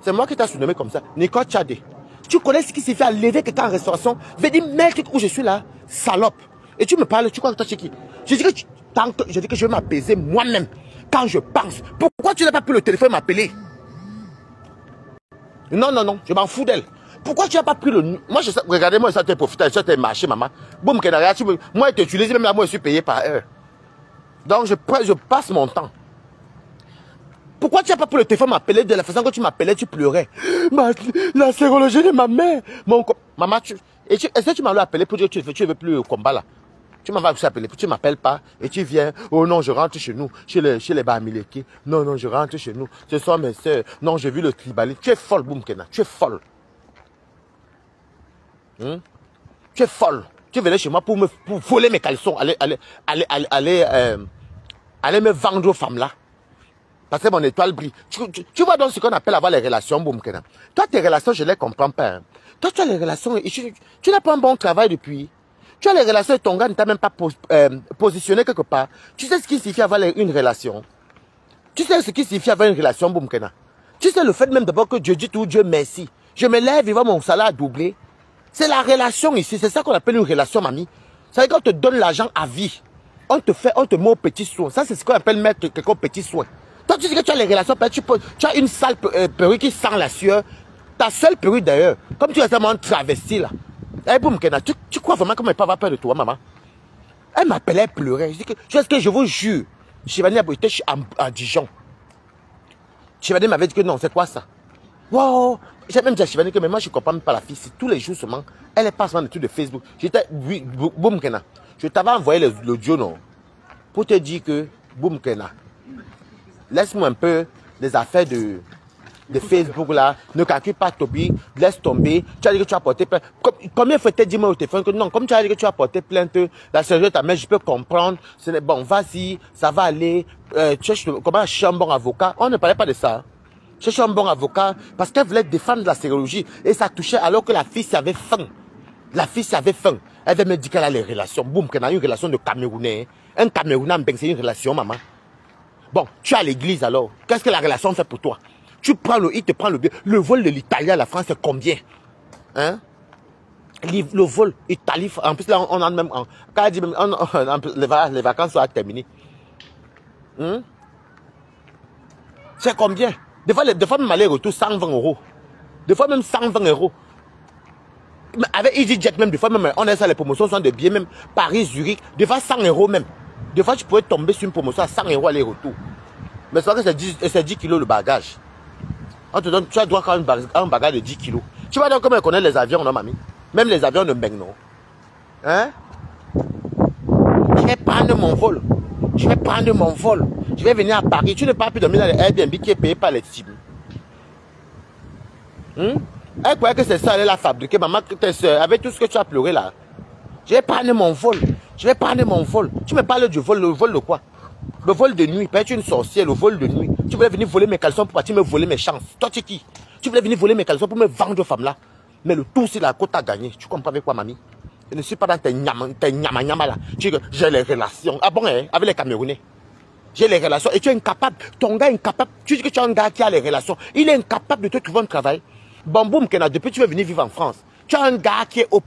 C'est moi qui t'ai surnommé comme ça. Nicole Tchadé. Tu connais ce qui signifie enlever quelqu'un en restauration? Venir mettre où je suis là? Salope. Et tu me parles, tu crois que toi tu es qui? Je dis que je vais m'apaiser moi-même quand je pense. Pourquoi tu n'as pas pris le téléphone et m'appeler? Non, je m'en fous d'elle. Pourquoi tu n'as pas pris le... Moi, regardez-moi, ça t'est profité, ça t'est marché, maman. Boum, moi, je t'utilise, même là, moi, je suis payé par heure. Donc, je passe mon temps. Pourquoi tu n'as pas pris le téléphone m'appeler de la façon que tu m'appelais, tu pleurais? La sérologie de ma mère. Maman, est-ce que tu m'as appelé pour dire que tu ne veux plus au combat là? Tu m'as appelé, tu ne m'appelles pas et tu viens. Oh non, je rentre chez nous, chez les Bamileke. Non, je rentre chez nous. Ce sont mes soeurs. Non, j'ai vu le tribalisme. Tu es folle, Boumkena. Tu es folle. Tu es folle. Tu venais chez moi pour voler mes caleçons. Aller me vendre aux femmes là. Parce que mon étoile brille. Tu vois donc ce qu'on appelle avoir les relations, Boumkena. Toi, tes relations, je ne les comprends pas. Toi, tu as les relations. Tu n'as pas un bon travail depuis. Tu as les relations et ton gars ne t'a même pas positionné quelque part. Tu sais ce qui signifie avoir une relation. Tu sais ce qui signifie avoir une relation, Boumkena. Tu sais le fait même d'abord que Dieu dit tout, Dieu merci. Je me lève, il va mon salaire doubler. C'est la relation ici. C'est ça qu'on appelle une relation, mamie. C'est-à-dire qu'on te donne l'argent à vie. On te met au petit soin. Ça, c'est ce qu'on appelle mettre quelqu'un au petit soin. Toi, tu dis que tu as les relations, tu as une sale perruque qui sent la sueur. Ta seule perruque d'ailleurs. Comme tu es vraiment travesti là. Eh, boum, Kena, tu crois vraiment qu'on ne peut pas avoir peur de toi, maman? Elle m'appelait, elle pleurait. Je dis que, je vous jure, Chivani Aboité, je suis à Dijon. Chivani m'avait dit que non, c'est quoi ça? Wow! J'ai même dit à Chivani que mais moi je ne comprends même pas la fille. C'est tous les jours seulement. Elle est pas seulement des trucs de Facebook. J'étais, oui, boum, Kena. Je t'avais envoyé l'audio, non? Pour te dire que, boum, Kena. Laisse-moi un peu les affaires de Facebook là. Ne calcule pas Toby. Laisse tomber. Tu as dit que tu as porté plainte. Combien faut-il dire au téléphone que non, comme tu as dit que tu as porté plainte, la sérieuse de ta mère, je peux comprendre. Bon, vas-y, ça va aller. Comment je suis un bon avocat? On ne parlait pas de ça. Je suis un bon avocat parce qu'elle voulait défendre la sérologie. Et ça touchait alors que la fille avait faim. La fille avait faim. Elle veut me dire qu'elle a les relations. Boum, qu'elle a une relation de Camerounais. Un Camerounais, c'est une relation, maman. Bon, tu es à l'église alors. Qu'est-ce que la relation fait pour toi? Il te prend le billet. Le vol de l'Italie à la France, c'est combien? Hein? Le vol Italie, en plus là, on a même... Quand elle dit même, les vacances sont terminées. C'est combien? Des fois même aller-retour, 120 €. Des fois même 120 €. Avec EasyJet même, des fois même, on a ça, les promotions sont de billets même. Paris, Zurich, des fois 100 € même. Des fois, tu pouvais tomber sur une promotion à 100 € aller-retour. Mais c'est vrai que c'est 10 kilos le bagage. On te donne, tu as droit à un bagage de 10 kilos. Tu vois donc comment elle connaît les avions, non, mamie? Même les avions de Mbeng, non? Hein? Je vais prendre mon vol. Je vais prendre mon vol. Je vais venir à Paris. Tu ne peux plus dormir dans les Airbnb qui est payé par les cibles. Elle croyait que c'est ça, elle l'a fabriqué. Maman, avec tout ce que tu as pleuré là. Je vais prendre mon vol. Je vais prendre mon vol. Tu me parles du vol. Le vol de quoi? Le vol de nuit. Peut-être une sorcière, le vol de nuit. Tu voulais venir voler mes caleçons pour partir me voler mes chances. Toi, tu es qui? Tu voulais venir voler mes caleçons pour me vendre aux femmes là. Mais le tout, c'est la côte à gagner. Tu comprends avec quoi, mamie? Je ne suis pas dans tes nyama là. Tu dis que j'ai les relations. Ah bon, hein, avec les Camerounais. J'ai les relations. Et tu es incapable. Ton gars est incapable. Tu dis que tu es un gars qui a les relations. Il est incapable de te trouver un travail. Bon, boum, Kena, depuis que tu veux venir vivre en France, tu as un gars qui est haut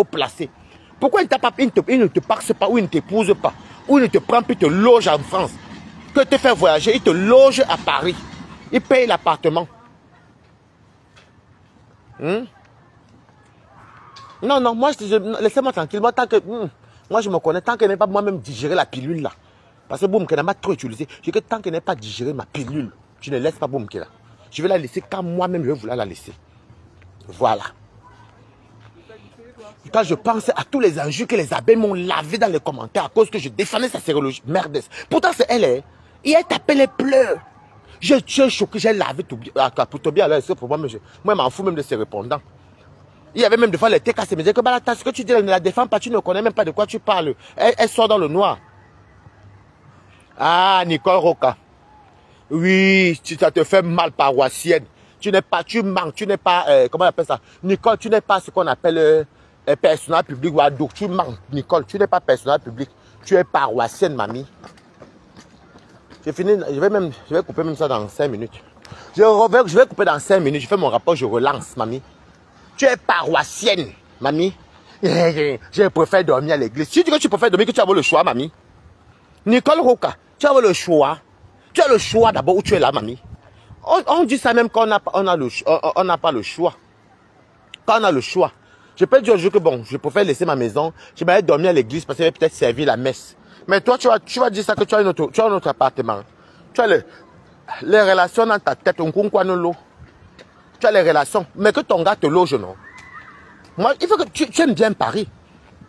placé. Pourquoi il ne te passe pas ou il ne t'épouse pas? Ou il ne te prend plus, il te loge en France? Que te fait voyager, il te loge à Paris. Il paye l'appartement. Non, non, moi, laissez-moi tranquille. Moi, tant que, moi, je me connais, tant que je n'ai pas moi-même digéré la pilule là. Parce que boum, qu'elle n'a pas trop utilisé. Je dis que tant que je n'ai pas digéré ma pilule, je ne laisse pas boum, qu'elle a. Je vais la laisser quand moi-même je vais vouloir la laisser. Voilà. Quand je pensais à tous les enjeux que les abeilles m'ont lavé dans les commentaires à cause que je défendais sa sérologie. Merde. Pourtant, c'est elle. Hein. Et elle tapait les pleurs. Je suis choqué, j'ai lavé tout bien. Pour tout bien, c'est pour moi, moi, je m'en fous même de ses répondants. Il y avait même des fois les têtes cassées. Me disaient que ce que tu dis, elle ne la défend pas, tu ne connais même pas de quoi tu parles. Elle sort dans le noir. Ah, Nicole Roca. Oui, ça te fait mal, paroissienne. Tu n'es pas, tu manques, tu n'es pas, comment on appelle ça? Nicole, tu n'es pas ce qu'on appelle personnel public ou ado. Tu manques, Nicole, tu n'es pas personnel public. Tu es paroissienne, mamie. J'ai fini, je vais couper même ça dans 5 minutes. Je vais couper dans 5 minutes, je fais mon rapport, je relance, mamie. Tu es paroissienne, mamie. Je préfère dormir à l'église. Si tu dis que tu préfères dormir, que tu as le choix, mamie. Nicole Roca, tu as le choix. Tu as le choix d'abord où tu es là, mamie. On dit ça même quand on n'a pas le choix. Quand on a le choix. Je peux dire au jour que bon, je préfère laisser ma maison. Je vais dormir à l'église parce que je vais peut-être servir la messe. Mais toi, tu vas dire ça que tu as un autre appartement. Tu as les relations dans ta tête. Tu as les relations. Mais que ton gars te loge, non. Moi, il faut que tu aimes bien Paris.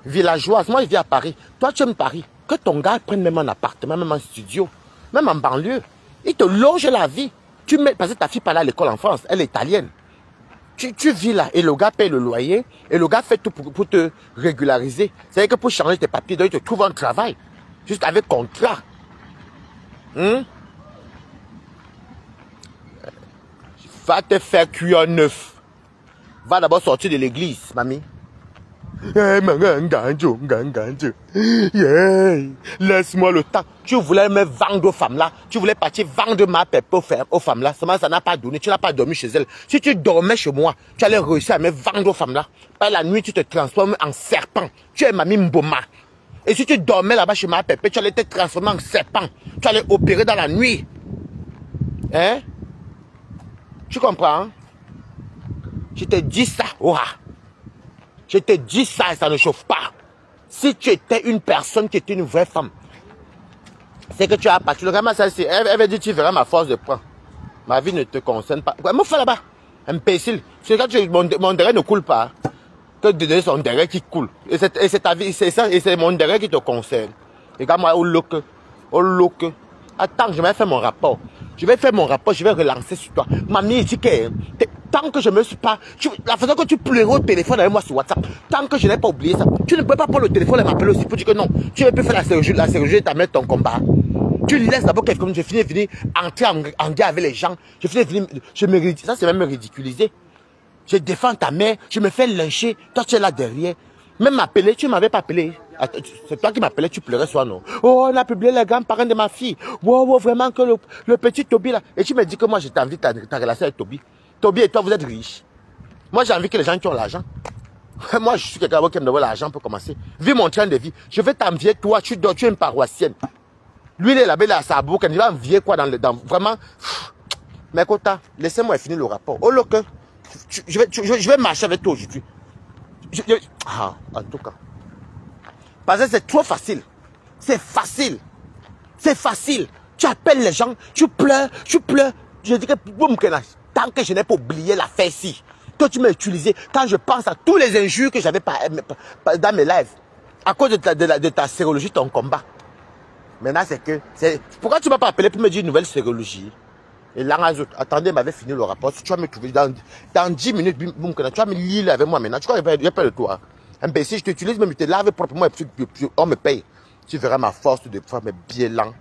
Villageoise. Moi, je vis à Paris. Toi, tu aimes Paris. Que ton gars prenne même un appartement, même un studio. Même en banlieue. Il te loge la vie. Parce que ta fille parle à l'école en France. Elle est italienne. Tu vis là et le gars paye le loyer. Et le gars fait tout pour te régulariser. C'est-à-dire que pour changer tes papiers, il te trouve un travail. Juste avec contrat. Va te faire cuire un œuf. Va d'abord sortir de l'église, mamie. Laisse-moi le temps. Tu voulais me vendre aux femmes là. Tu voulais partir vendre ma pépé aux femmes là. Seulement ça n'a pas donné. Tu n'as pas dormi chez elle. Si tu dormais chez moi, tu allais réussir à me vendre aux femmes là. Par la nuit, tu te transformes en serpent. Tu es Mamie Mboma. Et si tu dormais là-bas chez ma pépé, tu allais te transformer en serpent. Tu allais opérer dans la nuit. Hein? Tu comprends? Hein? Je te dis ça. Ouah. Je te dis ça et ça ne chauffe pas. Si tu étais une personne qui était une vraie femme, c'est que tu as parti. Vraiment, ça, elle va dire, tu verras ma force de poing. Ma vie ne te concerne pas. Me fais là-bas. Imbécile. C'est quand mon derrière ne coule pas. Que de donner son derrière qui coule. Et c'est ta vie, c'est ça, et c'est mon derrière qui te concerne. Regarde-moi, au look. Au look. Attends, je vais faire mon rapport. Je vais faire mon rapport, je vais relancer sur toi. Mamie, tu sais, tant que je ne me suis pas... la façon que tu pleurais au téléphone avec moi sur WhatsApp, tant que je n'ai pas oublié ça, tu ne peux pas prendre le téléphone et m'appeler aussi pour dire que non, tu ne peux faire la chirurgie et t'amener ton combat. Tu laisses d'abord quelqu'un, je finis entrer en guerre avec les gens, ça c'est même me ridiculiser. Je défends ta mère, je me fais lyncher, toi tu es là derrière. Même m'appeler, tu ne m'avais pas appelé. C'est toi qui m'appelais, tu pleurais soit non. Oh, on a publié les grands-parents de ma fille. Wow, vraiment que le petit Toby là. Et tu me dis que moi, j'ai envie de ta relation avec Toby. Toby et toi, vous êtes riches. Moi, j'ai envie que les gens qui ont l'argent. Moi, je suis quelqu'un qui aime d'avoir l'argent pour commencer. Vis mon train de vie. Je vais t'envier, toi, tu es une paroissienne. Lui, il est là-bas, il a sa boucle. Il va envier quoi dans vraiment. Mais écoute, laissez-moi finir le rapport. Oh, look, je vais marcher avec toi aujourd'hui. En tout cas. Parce que c'est trop facile. C'est facile. C'est facile. Tu appelles les gens, tu pleures. Je dis que tant que je n'ai pas oublié l'affaire ici, que tu m'as utilisé, quand je pense à tous les injures que j'avais dans mes lives, à cause de ta sérologie, ton combat. Maintenant, c'est que... Pourquoi tu ne m'as pas appelé pour me dire une nouvelle sérologie? Et là, attendez, il m'avait fini le rapport. Si tu vas me trouver dans 10 minutes, tu vas me lire avec moi maintenant. Tu crois que j'ai peur de toi? Imbécile, je t'utilise, mais je te lave proprement et puis on me paye. Tu verras ma force de faire mes biais lents.